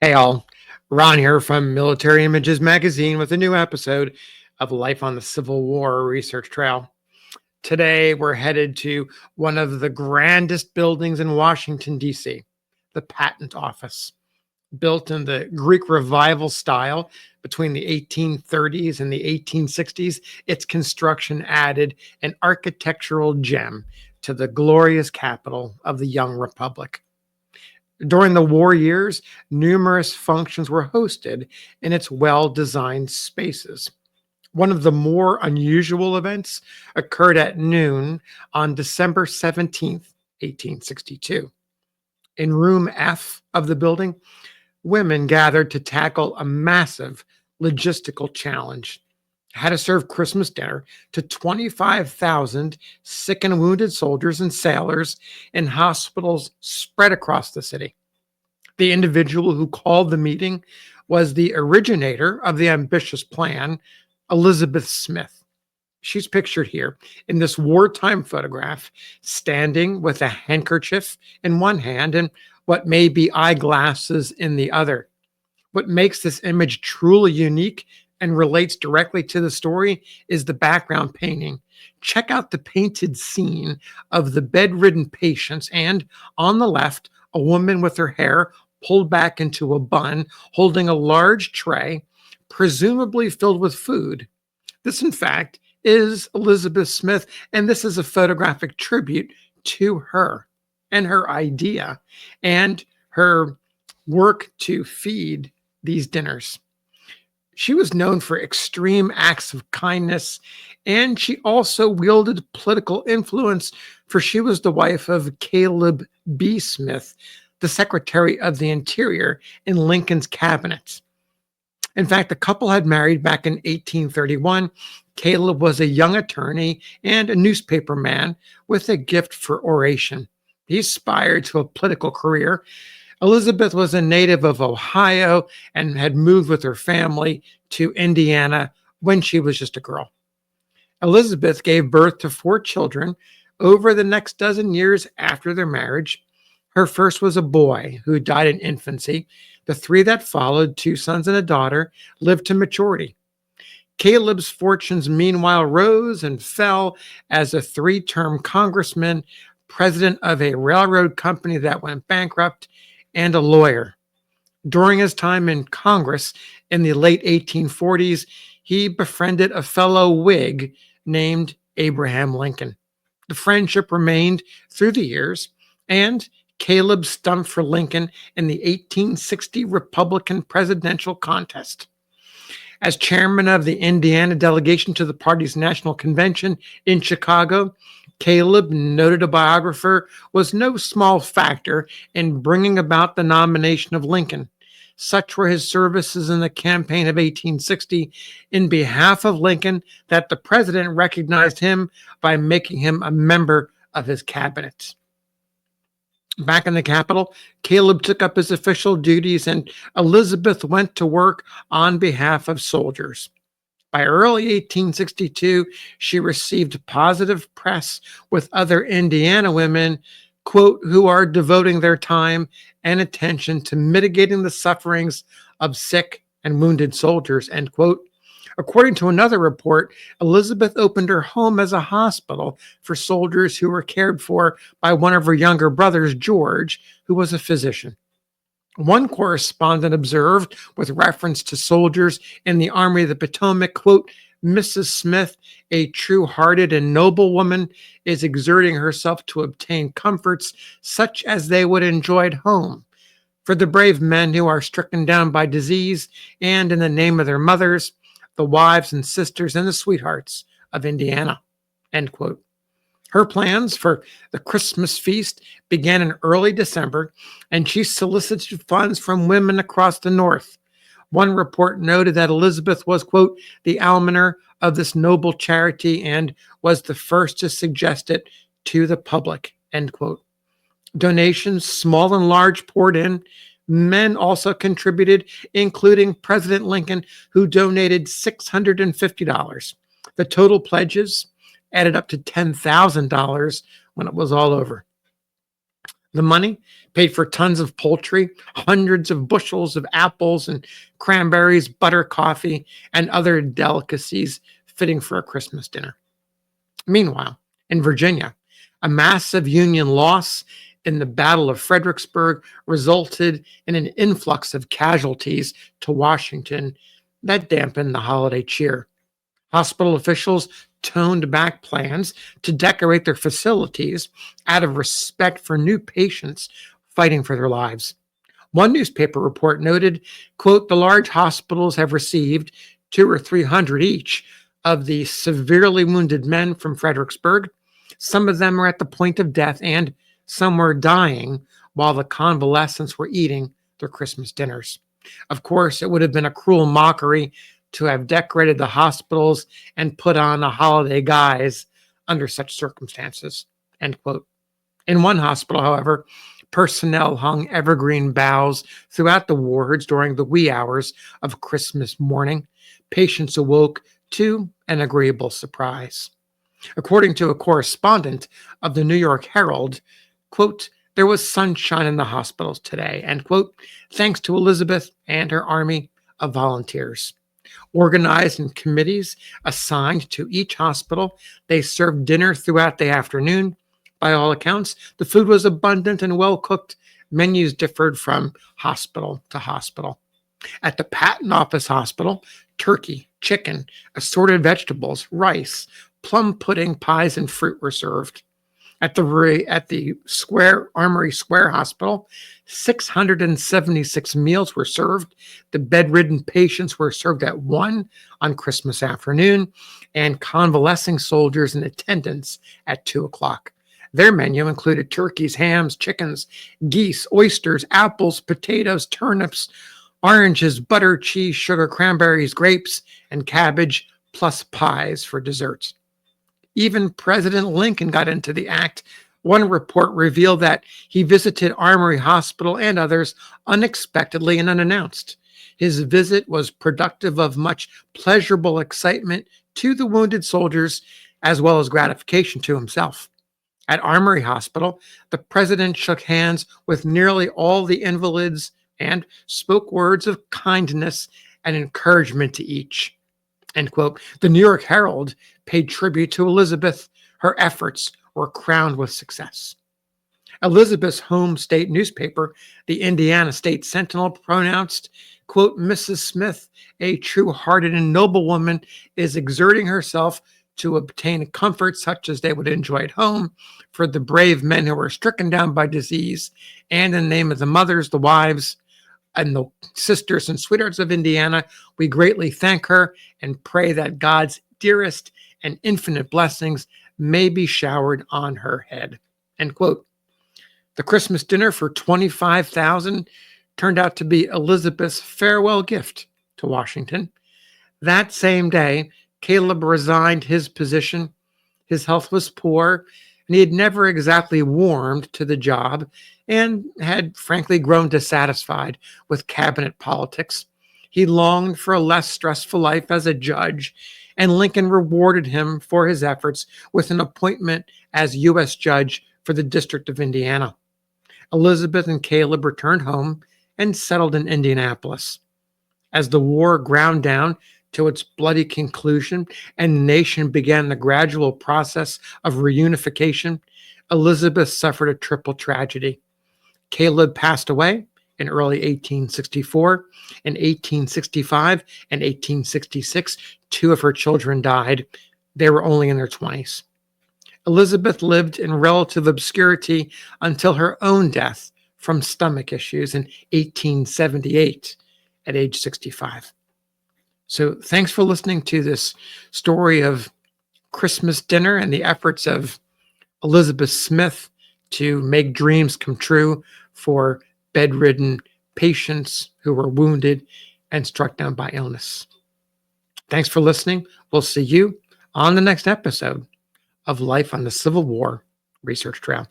Hey all, Ron here from Military Images Magazine with a new episode of Life on the Civil War Research Trail. Today we're headed to one of the grandest buildings in Washington, D.C., the Patent Office. Built in the Greek Revival style between the 1830s and the 1860s, its construction added an architectural gem to the glorious capital of the young republic. During the war years, numerous functions were hosted in its well designed spaces. One of the more unusual events occurred at noon on December 17th, 1862. In room F of the building, women gathered to tackle a massive logistical challenge: how to serve Christmas dinner to 25,000 sick and wounded soldiers and sailors in hospitals spread across the city. The individual who called the meeting was the originator of the ambitious plan, Elizabeth Smith. She's pictured here in this wartime photograph, standing with a handkerchief in one hand and what may be eyeglasses in the other. What makes this image truly unique and relates directly to the story is the background painting. Check out the painted scene of the bedridden patients, and on the left, a woman with her hair pulled back into a bun, holding a large tray, presumably filled with food. This, in fact, is Elizabeth Smith, and this is a photographic tribute to her and her idea and her work to feed these dinners. She was known for extreme acts of kindness, and she also wielded political influence, for she was the wife of Caleb B. Smith, the Secretary of the Interior in Lincoln's cabinet. In fact, the couple had married back in 1831. Caleb was a young attorney and a newspaper man with a gift for oration. He aspired to a political career. Elizabeth was a native of Ohio and had moved with her family to Indiana when she was just a girl. Elizabeth gave birth to 4 children over the next dozen years after their marriage. Her first was a boy who died in infancy. The 3 that followed, 2 sons and a daughter, lived to maturity. Caleb's fortunes, meanwhile, rose and fell as a 3-term congressman, president of a railroad company that went bankrupt, and a lawyer. During his time in Congress in the late 1840s, he befriended a fellow Whig named Abraham Lincoln. The friendship remained through the years, and Caleb stumped for Lincoln in the 1860 Republican presidential contest. As chairman of the Indiana delegation to the party's national convention in Chicago, Caleb, noted a biographer, was no small factor in bringing about the nomination of Lincoln. Such were his services in the campaign of 1860 in behalf of Lincoln that the president recognized him by making him a member of his cabinet. Back in the Capitol, Caleb took up his official duties, and Elizabeth went to work on behalf of soldiers. By early 1862, she received positive press with other Indiana women, quote, who are devoting their time and attention to mitigating the sufferings of sick and wounded soldiers, end quote. According to another report, Elizabeth opened her home as a hospital for soldiers who were cared for by one of her younger brothers, George, who was a physician. One correspondent observed, with reference to soldiers in the Army of the Potomac, quote, Mrs. Smith, a true-hearted and noble woman, is exerting herself to obtain comforts such as they would enjoy at home for the brave men who are stricken down by disease, and in the name of their mothers, the wives and sisters and the sweethearts of Indiana, end quote. Her plans for the Christmas feast began in early December, and she solicited funds from women across the North. One report noted that Elizabeth was, quote, the almoner of this noble charity and was the first to suggest it to the public, end quote. Donations, small and large, poured in. Men also contributed, including President Lincoln, who donated $650. The total pledges added up to $10,000 when it was all over. The money paid for tons of poultry, hundreds of bushels of apples and cranberries, butter, coffee, and other delicacies fitting for a Christmas dinner. Meanwhile, in Virginia, a massive Union loss in the Battle of Fredericksburg resulted in an influx of casualties to Washington that dampened the holiday cheer. Hospital officials toned back plans to decorate their facilities out of respect for new patients fighting for their lives. One newspaper report noted, quote, the large hospitals have received 200 or 300 each of the severely wounded men from Fredericksburg. Some of them are at the point of death and some were dying while the convalescents were eating their Christmas dinners. Of course, it would have been a cruel mockery to have decorated the hospitals and put on a holiday guise under such circumstances, end quote. In one hospital, however, personnel hung evergreen boughs throughout the wards during the wee hours of Christmas morning. Patients awoke to an agreeable surprise. According to a correspondent of the New York Herald, quote, there was sunshine in the hospitals today, end quote, thanks to Elizabeth and her army of volunteers. Organized in committees assigned to each hospital, they served dinner throughout the afternoon. By all accounts, the food was abundant and well cooked. Menus differed from hospital to hospital. At the Patent Office Hospital, turkey, chicken, assorted vegetables, rice, plum pudding, pies, and fruit were served. At the Armory Square Hospital, 676 meals were served. The bedridden patients were served at 1 on Christmas afternoon, and convalescing soldiers in attendance at 2 o'clock. Their menu included turkeys, hams, chickens, geese, oysters, apples, potatoes, turnips, oranges, butter, cheese, sugar, cranberries, grapes, and cabbage, plus pies for desserts. Even President Lincoln got into the act. One report revealed that he visited Armory Hospital and others unexpectedly and unannounced. His visit was productive of much pleasurable excitement to the wounded soldiers, as well as gratification to himself. At Armory Hospital, the president shook hands with nearly all the invalids and spoke words of kindness and encouragement to each. End quote. The New York Herald paid tribute to Elizabeth. Her efforts were crowned with success. Elizabeth's home state newspaper, the Indiana State Sentinel, pronounced, quote, Mrs. Smith, a true-hearted and noble woman, is exerting herself to obtain comfort such as they would enjoy at home for the brave men who were stricken down by disease, and in the name of the mothers, the wives, and the sisters and sweethearts of Indiana, we greatly thank her and pray that God's dearest and infinite blessings may be showered on her head. End quote. The Christmas dinner for 25,000 turned out to be Elizabeth's farewell gift to Washington. That same day, Caleb resigned his position. His health was poor, and he had never exactly warmed to the job and had frankly grown dissatisfied with cabinet politics. He longed for a less stressful life as a judge, and Lincoln rewarded him for his efforts with an appointment as U.S. Judge for the District of Indiana. Elizabeth and Caleb returned home and settled in Indianapolis. As the war ground down to its bloody conclusion and the nation began the gradual process of reunification, Elizabeth suffered a triple tragedy. Caleb passed away in early 1864. In 1865 and 1866, 2 of her children died. They were only in their 20s. Elizabeth lived in relative obscurity until her own death from stomach issues in 1878 at age 65. So thanks for listening to this story of Christmas dinner and the efforts of Elizabeth Smith to make dreams come true for bedridden patients who were wounded and struck down by illness. Thanks for listening. We'll see you on the next episode of Life on the Civil War Research Trail.